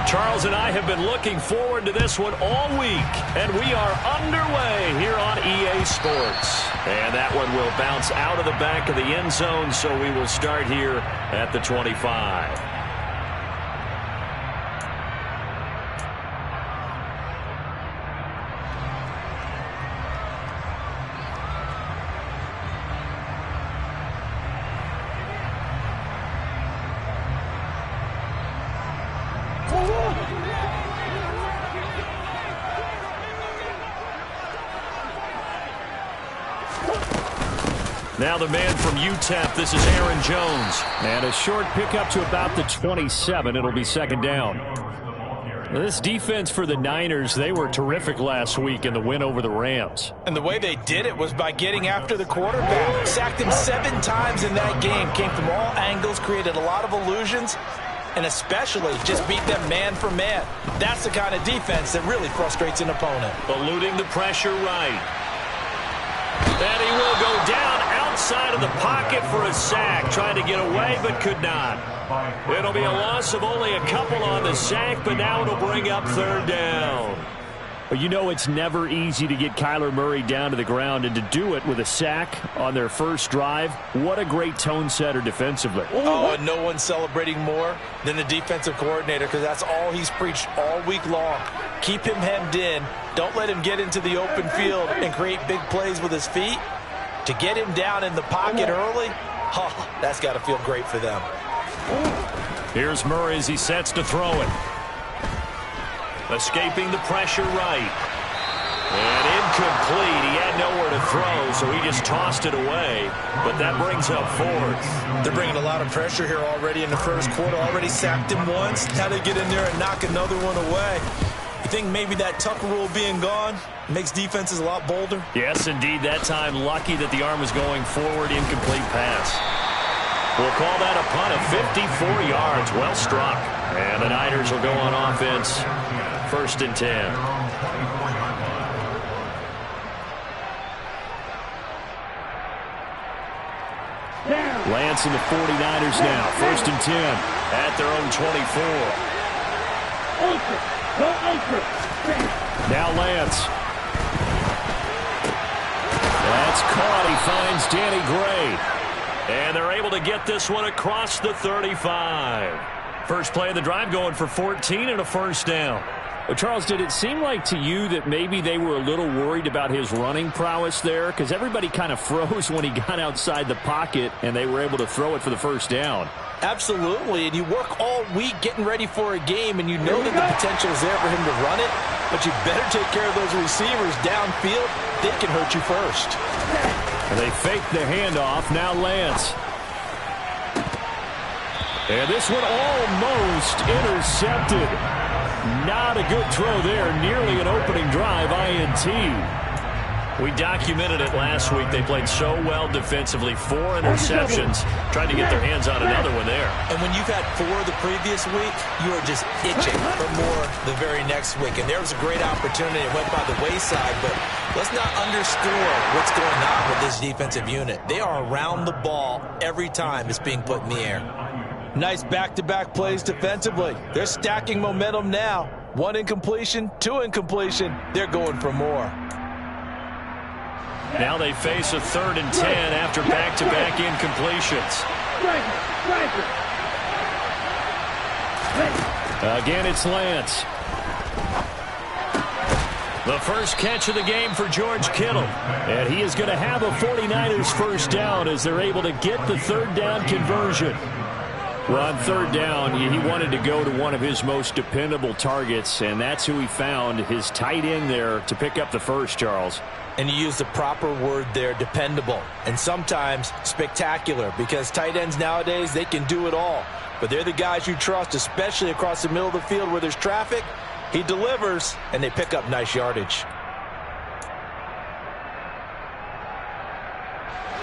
Charles and I have been looking forward to this one all week, and we are underway here on EA Sports. And that one will bounce out of the back of the end zone, so we will start here at the 25. Now the man from UTEP, this is Aaron Jones. And a short pickup to about the 27. It'll be second down. This defense for the Niners, they were terrific last week in the win over the Rams. And the way they did it was by getting after the quarterback. Sacked him 7 times in that game. Came from all angles, created a lot of illusions, and especially just beat them man for man. That's the kind of defense that really frustrates an opponent. Eluding the pressure right. And he will go down outside of the pocket for a sack. Trying to get away, but could not. It'll be a loss of only a couple on the sack, but now it'll bring up third down. You know it's never easy to get Kyler Murray down to the ground, and to do it with a sack on their first drive, what a great tone setter defensively. Oh, and no one's celebrating more than the defensive coordinator, because that's all he's preached all week long. Keep him hemmed in. Don't let him get into the open field and create big plays with his feet. To get him down in the pocket early, that's got to feel great for them. Here's Murray as he sets to throw it. Escaping the pressure right. And incomplete. He had nowhere to throw, so he just tossed it away. But that brings up fourth. They're bringing a lot of pressure here already in the first quarter. Already sacked him once. Had to get in there and knock another one away. You think maybe that Tucker rule being gone makes defenses a lot bolder? Yes, indeed. That time, lucky that the arm was going forward. Incomplete pass. We'll call that a punt of 54 yards. Well struck. And the Niners will go on offense. First and 10. Lance and the 49ers now. First and 10 at their own 24. Now Lance. That's caught. He finds Danny Gray. And they're able to get this one across the 35. First play of the drive going for 14 and a first down. Well, Charles, did it seem like to you that maybe they were a little worried about his running prowess there? Because everybody kind of froze when he got outside the pocket, and they were able to throw it for the first down. Absolutely, and you work all week getting ready for a game, and you know that the potential is there for him to run it, but you better take care of those receivers downfield. They can hurt you first. And they fake the handoff. Now Lance. And this one almost intercepted. Not a good throw there. Nearly an opening drive, INT. We documented it last week. They played so well defensively. 4 interceptions. Tried to get their hands on another one there. And when you've had 4 the previous week, you are just itching for more the very next week. And there was a great opportunity. It went by the wayside, but let's not underscore what's going on with this defensive unit. They are around the ball every time it's being put in the air. Nice back-to-back plays defensively. They're stacking momentum now. 1 incompletion, 2 incompletion. They're going for more. Now they face a 3rd and 10 after back-to-back incompletions. Again, it's Lance. The first catch of the game for George Kittle. And he is going to have a 49ers first down as they're able to get the 3rd down conversion. Well, on 3rd down, he wanted to go to one of his most dependable targets, and that's who he found, his tight end there, to pick up the first, Charles. And you use the proper word there, dependable, and sometimes spectacular, because tight ends nowadays, they can do it all. But they're the guys you trust, especially across the middle of the field where there's traffic. He delivers, and they pick up nice yardage.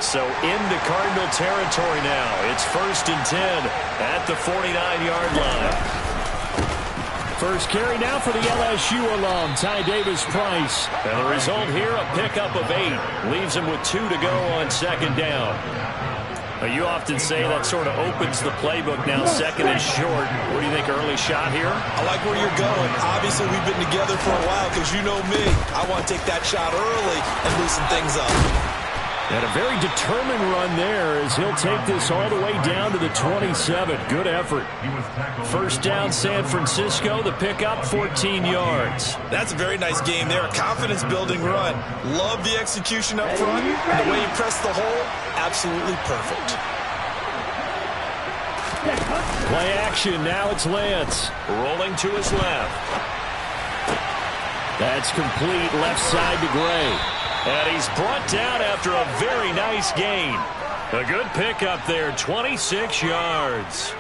So into Cardinal territory now. It's 1st and 10 at the 49-yard line. First carry now for the LSU alum, Ty Davis-Price. And the result here, a pickup of 8. Leaves him with 2 to go on 2nd down. You often say that sort of opens the playbook now. Second and short. What do you think, early shot here? I like where you're going. Obviously, we've been together for a while because you know me. I want to take that shot early and loosen things up. And a very determined run there as he'll take this all the way down to the 27. Good effort. First down, San Francisco. The pickup, 14 yards. That's a very nice game there. A confidence-building run. Love the execution up front. And the way you press the hole, absolutely perfect. Play action. Now it's Lance. Rolling to his left. That's complete, left side to Gray. And he's brought down after a very nice gain. A good pickup there, 26 yards.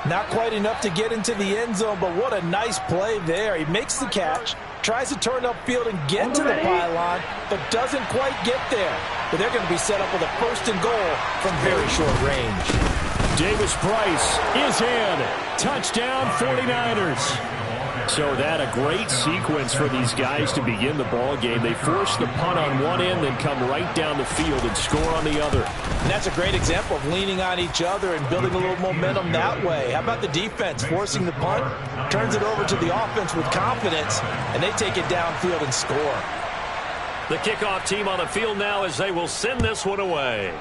Not quite enough to get into the end zone, but what a nice play there. He makes the catch, tries to turn upfield and get to the pylon, but doesn't quite get there. But they're going to be set up with a first and goal from very short range. Davis Price is in. Touchdown, 49ers. So that a great sequence for these guys to begin the ball game. They force the punt on one end, then come right down the field and score on the other. And that's a great example of leaning on each other and building a little momentum that way. How about the defense forcing the punt, turns it over to the offense with confidence, and they take it downfield and score. The kickoff team on the field now as they will send this one away.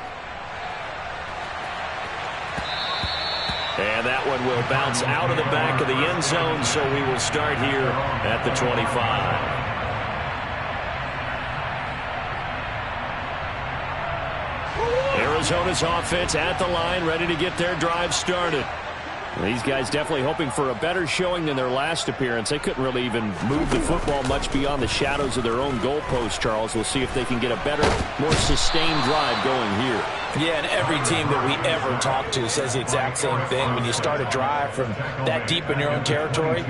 And that one will bounce out of the back of the end zone, so we will start here at the 25. Arizona's offense at the line, ready to get their drive started. These guys definitely hoping for a better showing than their last appearance. They couldn't really even move the football much beyond the shadows of their own goalpost, Charles. We'll see if they can get a better, more sustained drive going here. Yeah, and every team that we ever talk to says the exact same thing. When you start a drive from that deep in your own territory,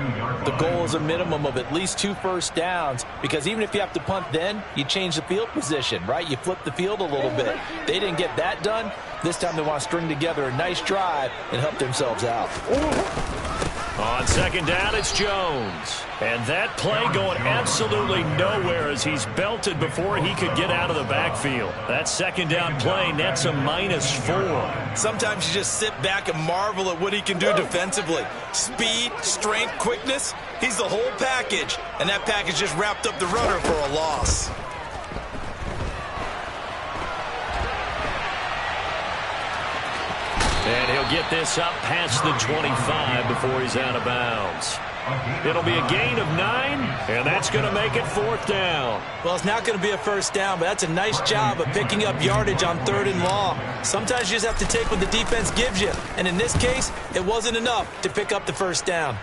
the goal is a minimum of at least 2 first downs, because even if you have to punt then, you change the field position, right? You flip the field a little bit. They didn't get that done. This time they want to string together a nice drive and help themselves out. On second down, it's Jones. And that play going absolutely nowhere as he's belted before he could get out of the backfield. That second down play nets a -4. Sometimes you just sit back and marvel at what he can do defensively. Speed, strength, quickness, he's the whole package. And that package just wrapped up the runner for a loss. And he'll get this up past the 25 before he's out of bounds. It'll be a gain of 9, and that's going to make it 4th down. Well, it's not going to be a first down, but that's a nice job of picking up yardage on 3rd and long. Sometimes you just have to take what the defense gives you, and in this case, it wasn't enough to pick up the first down.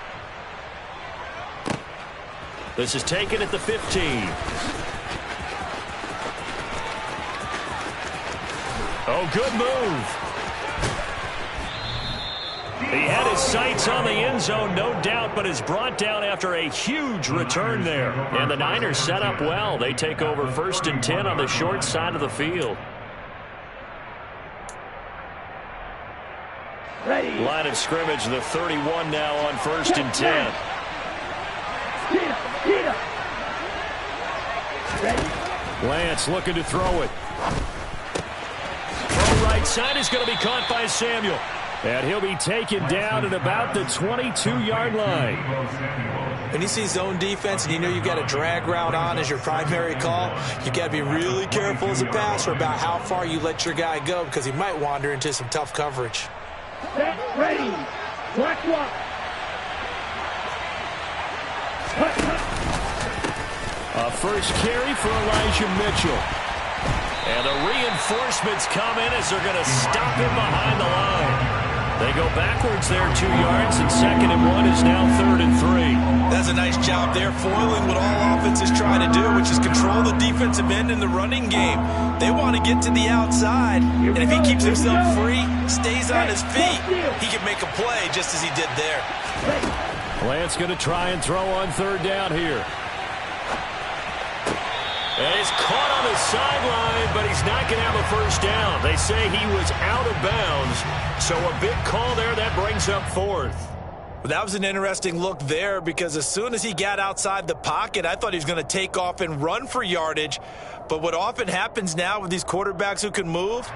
This is taken at the 15. Oh, good move. He had his sights on the end zone, no doubt, but is brought down after a huge return there. And the Niners set up well. They take over 1st and 10 on the short side of the field. Ready. Line of scrimmage, the 31 now on 1st and 10. Lance looking to throw it. Throw right side is going to be caught by Samuel. And he'll be taken down at about the 22-yard line. When you see zone defense and you know you've got a drag route on as your primary call, you've got to be really careful as a passer about how far you let your guy go, because he might wander into some tough coverage. Set, ready, black block. A first carry for Elijah Mitchell. And the reinforcements come in as they're going to stop him behind the line. They go backwards there 2 yards, and 2nd and 1 is now 3rd and 3. That's a nice job there, foiling what all offenses try to do, which is control the defensive end in the running game. They want to get to the outside, and if he keeps himself free, stays on his feet, he can make a play just as he did there. Lance going to try and throw on 3rd down here. And he's caught on the sideline, but he's not going to have a first down. They say he was out of bounds, so a big call there. That brings up 4th. Well, that was an interesting look there, because as soon as he got outside the pocket, I thought he was going to take off and run for yardage. But what often happens now with these quarterbacks who can move,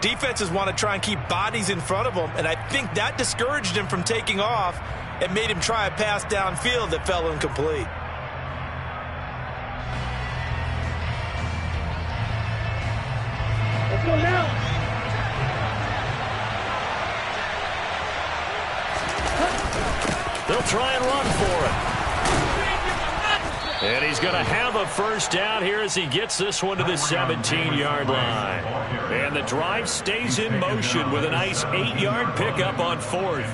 Defenses want to try and keep bodies in front of them, and I think that discouraged him from taking off and made him try a pass downfield that fell incomplete. Let's go now. They'll try and run for it. And he's going to have a first down here as he gets this one to the 17-yard line. And the drive stays in motion with a nice 8-yard pickup on fourth.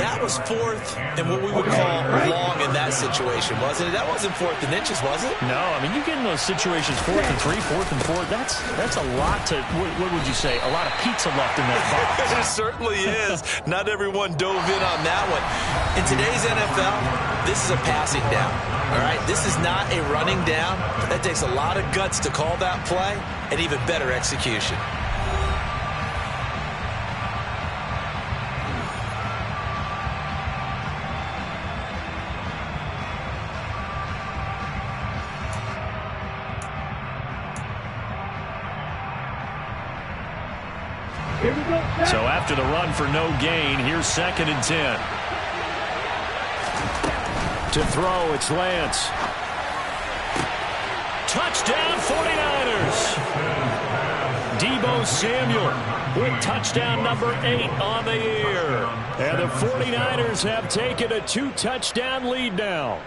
That was fourth and what we would call long in that situation, wasn't it? That wasn't fourth and inches, was it? No, I mean, you get in those situations 4th and 3, 4th and 4. That's a lot to, what would you say, a lot of pizza left in that box. It certainly is. Not everyone dove in on that one. In today's NFL, this is a passing down. All right, this is not a running down. That takes a lot of guts to call that play and even better execution. So after the run for no gain, here's 2nd and 10. To throw, it's Lance. Touchdown 49ers. Deebo Samuel with touchdown number 8 on the year. And the 49ers have taken a 2-touchdown lead now.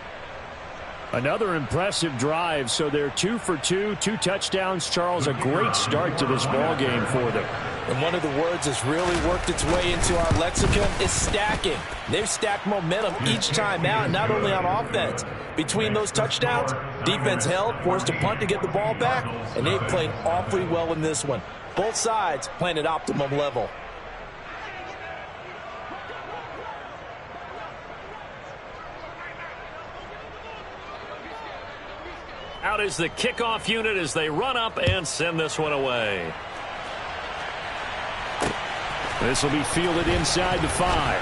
Another impressive drive, so they're 2 for 2, 2 touchdowns. Charles, a great start to this ball game for them. And one of the words that's really worked its way into our lexicon is stacking. They've stacked momentum each time out, not only on offense. Between those touchdowns, defense held, forced a punt to get the ball back, and they've played awfully well in this one. Both sides playing at optimum level. Out is the kickoff unit as they run up and send this one away. This will be fielded inside the 5.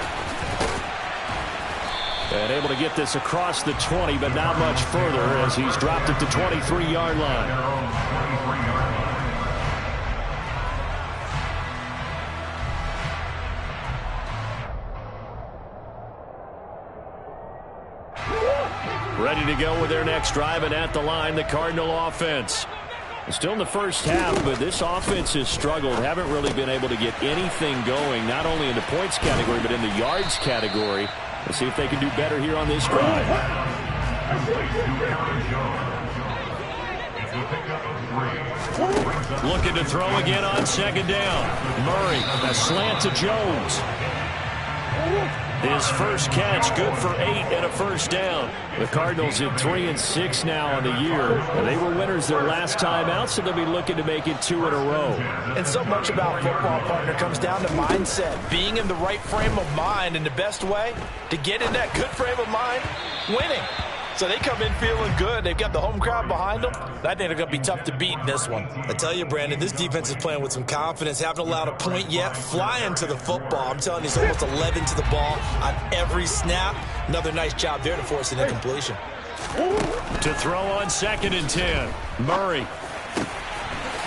And able to get this across the 20, but not much further as he's dropped at the 23-yard line. Ready to go with their next drive, and at the line, the Cardinal offense. Still in the first half, but this offense has struggled. Haven't really been able to get anything going, not only in the points category, but in the yards category. Let's see if they can do better here on this drive. Looking to throw again on 2nd down. Murray, a slant to Jones. His first catch, good for 8 and a first down. The Cardinals at 3-6 now on the year. They were winners their last time out, so they'll be looking to make it 2 in a row. And so much about football, partner, comes down to mindset. Being in the right frame of mind, and the best way to get in that good frame of mind, winning. So they come in feeling good. They've got the home crowd behind them. I think they're going to be tough to beat in this one. I tell you, Brandon, this defense is playing with some confidence. Haven't allowed a point yet. Flying to the football. I'm telling you, it's almost 11 to the ball on every snap. Another nice job there to force an incompletion. To throw on 2nd and 10. Murray.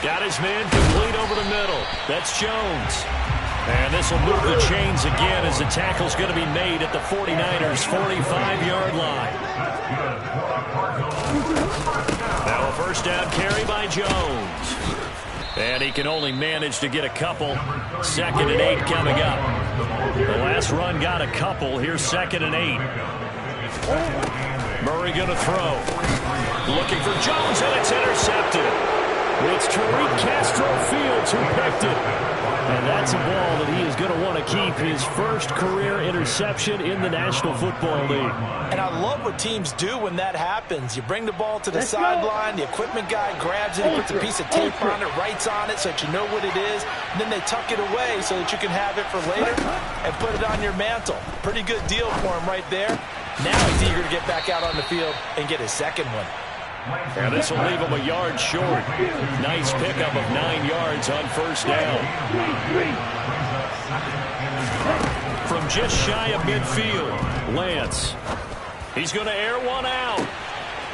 Got his man complete over the middle. That's Jones. And this will move the chains again as the tackle's going to be made at the 49ers' 45-yard line. Now a first down carry by Jones. And he can only manage to get a couple. 2nd and 8 coming up. The last run got a couple. Here's 2nd and 8. Murray going to throw. Looking for Jones, and it's intercepted. It's Tariq Castro Fields who picked it. And that's a ball that he is going to want to keep, his first career interception in the National Football League. And I love what teams do when that happens. You bring the ball to the sideline, the equipment guy grabs it, he puts a piece of tape on it, writes on it so that you know what it is, and then they tuck it away so that you can have it for later and put it on your mantle. Pretty good deal for him right there. Now he's eager to get back out on the field and get his second one. And this will leave him a yard short. Nice pickup of 9 yards on first down. From just shy of midfield, Lance. He's going to air one out.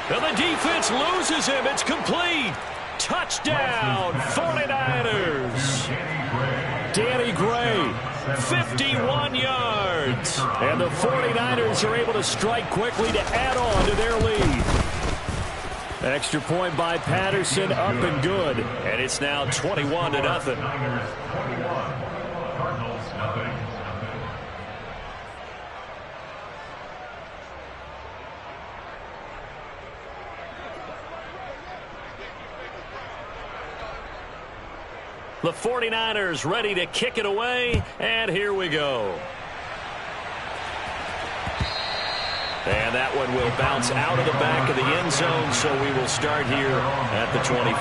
And the defense loses him. It's complete. Touchdown, 49ers. Gray. 51 yards. And the 49ers are able to strike quickly to add on to their lead. Extra point by Patterson, up and good. And it's now 21-0. The 49ers ready to kick it away, and here we go. And that one will bounce out of the back of the end zone, so we will start here at the 25.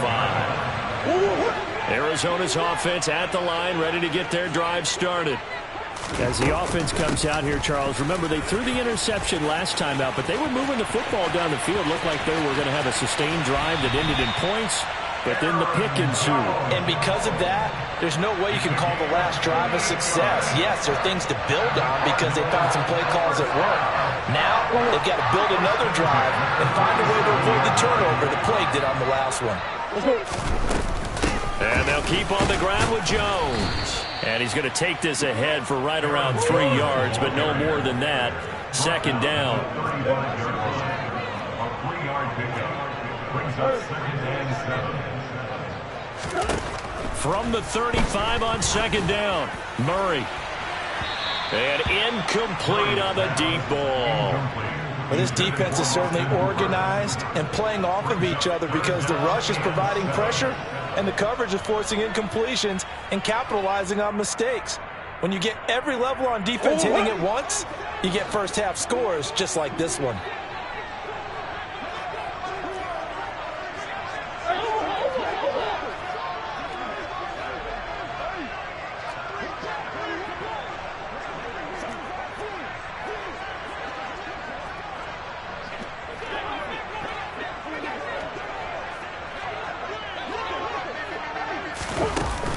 Arizona's offense at the line, ready to get their drive started. As the offense comes out here, Charles, remember they threw the interception last time out, but they were moving the football down the field. Looked like they were going to have a sustained drive that ended in points. But then the pick ensued. And because of that, there's no way you can call the last drive a success. Yes, there are things to build on because they found some play calls that work. Now, they've got to build another drive and find a way to avoid the turnover the play did on the last one. And they'll keep on the ground with Jones. And he's going to take this ahead for right around 3 yards, but no more than that. Second down. From the 35 on second down, Murray. And incomplete on the deep ball. Well, this defense is certainly organized and playing off of each other because the rush is providing pressure and the coverage is forcing incompletions and capitalizing on mistakes. When you get every level on defense hitting at once, you get first half scores just like this one.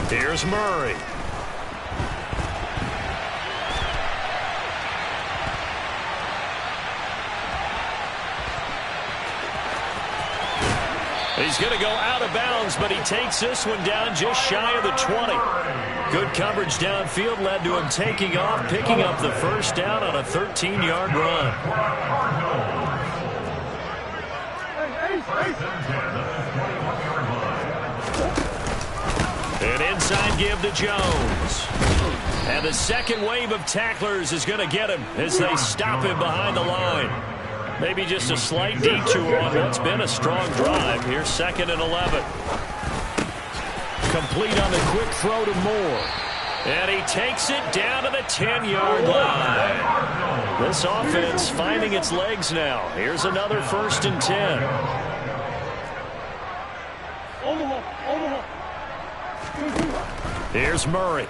Here's Murray. He's going to go out of bounds, but he takes this one down just shy of the 20. Good coverage downfield led to him taking off, picking up the first down on a 13-yard run. An inside give to Jones. And the second wave of tacklers is going to get him as they stop him behind the line. Maybe just a slight detour on what's been a strong drive. Here's 2nd and 11. Complete on the quick throw to Moore. And he takes it down to the 10-yard line. This offense finding its legs now. Here's another 1st and 10. Here's Murray.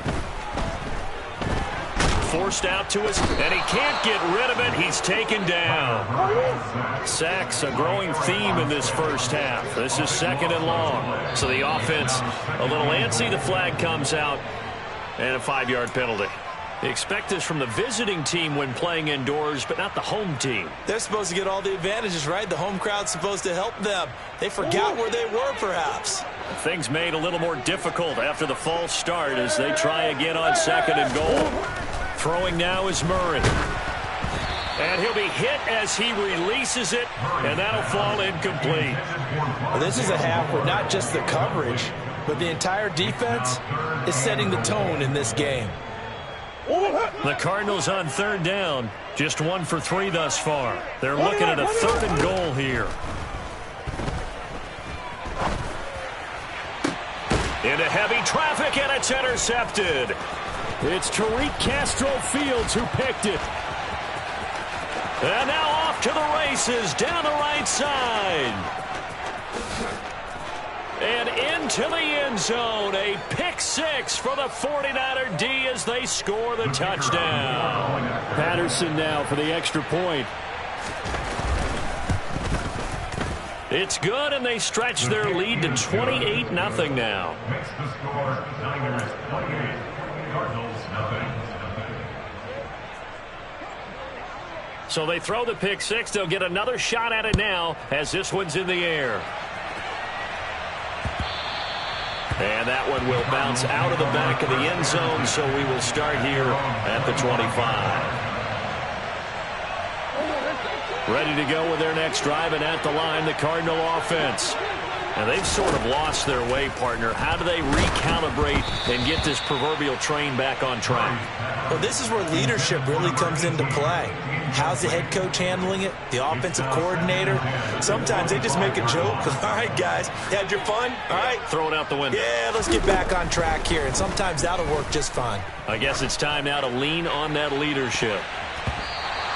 Forced out to his, and he can't get rid of it. He's taken down. Sacks, a growing theme in this first half. This is 2nd and long. So the offense a little antsy. The flag comes out, and a 5-yard penalty. They expect this from the visiting team when playing indoors, but not the home team. They're supposed to get all the advantages, right? The home crowd's supposed to help them. They forgot where they were, perhaps. Things made a little more difficult after the false start as they try again on 2nd and goal. Throwing now is Murray. And he'll be hit as he releases it, and that'll fall incomplete. Well, this is a half where not just the coverage, but the entire defense is setting the tone in this game. The Cardinals on 3rd down, just 1 for 3 thus far. They're looking at a 3rd and goal here. Into heavy traffic, and it's intercepted. It's Tariq Castro-Fields who picked it. And now off to the races down the right side. And into the end zone. A pick 6 for the 49er D as they score the touchdown. Patterson now for the extra point. It's good, and they stretch their lead to 28-0 now. Makes the score Niners 28, Cardinals nothing. So they throw the pick 6. They'll get another shot at it now as this one's in the air. And that one will bounce out of the back of the end zone, so we will start here at the 25. Ready to go with their next drive, and at the line, the Cardinal offense. Now, they've sort of lost their way, partner. How do they recalibrate and get this proverbial train back on track? Well, this is where leadership really comes into play. How's the head coach handling it? The offensive coordinator? Sometimes they just make a joke. All right, guys, had your fun? All right. Throw it out the window. Yeah, let's get back on track here, and sometimes that'll work just fine. I guess it's time now to lean on that leadership.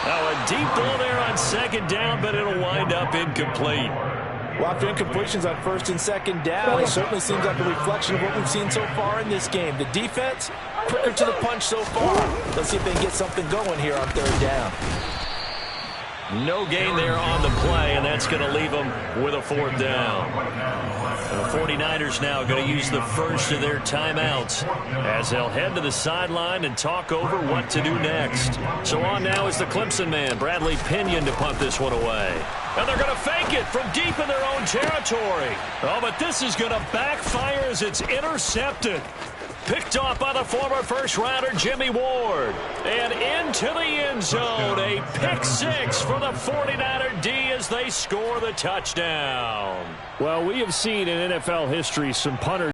Now, a deep ball there on second down, but it'll wind up incomplete. Well, after incompletions on first and second down, it certainly seems like a reflection of what we've seen so far in this game. The defense, quicker to the punch so far. Let's see if they can get something going here on third down. No gain there on the play, and that's going to leave them with a fourth down. The 49ers now going to use the first of their timeouts as they'll head to the sideline and talk over what to do next. So on now is the Clemson man, Bradley Pinion, to punt this one away. And they're going to fake it from deep in their own territory. Oh, but this is going to backfire as it's intercepted. Picked off by the former first-rounder Jimmy Ward. And into the end zone, a pick six for the 49er D as they score the touchdown. Well, we have seen in NFL history some punters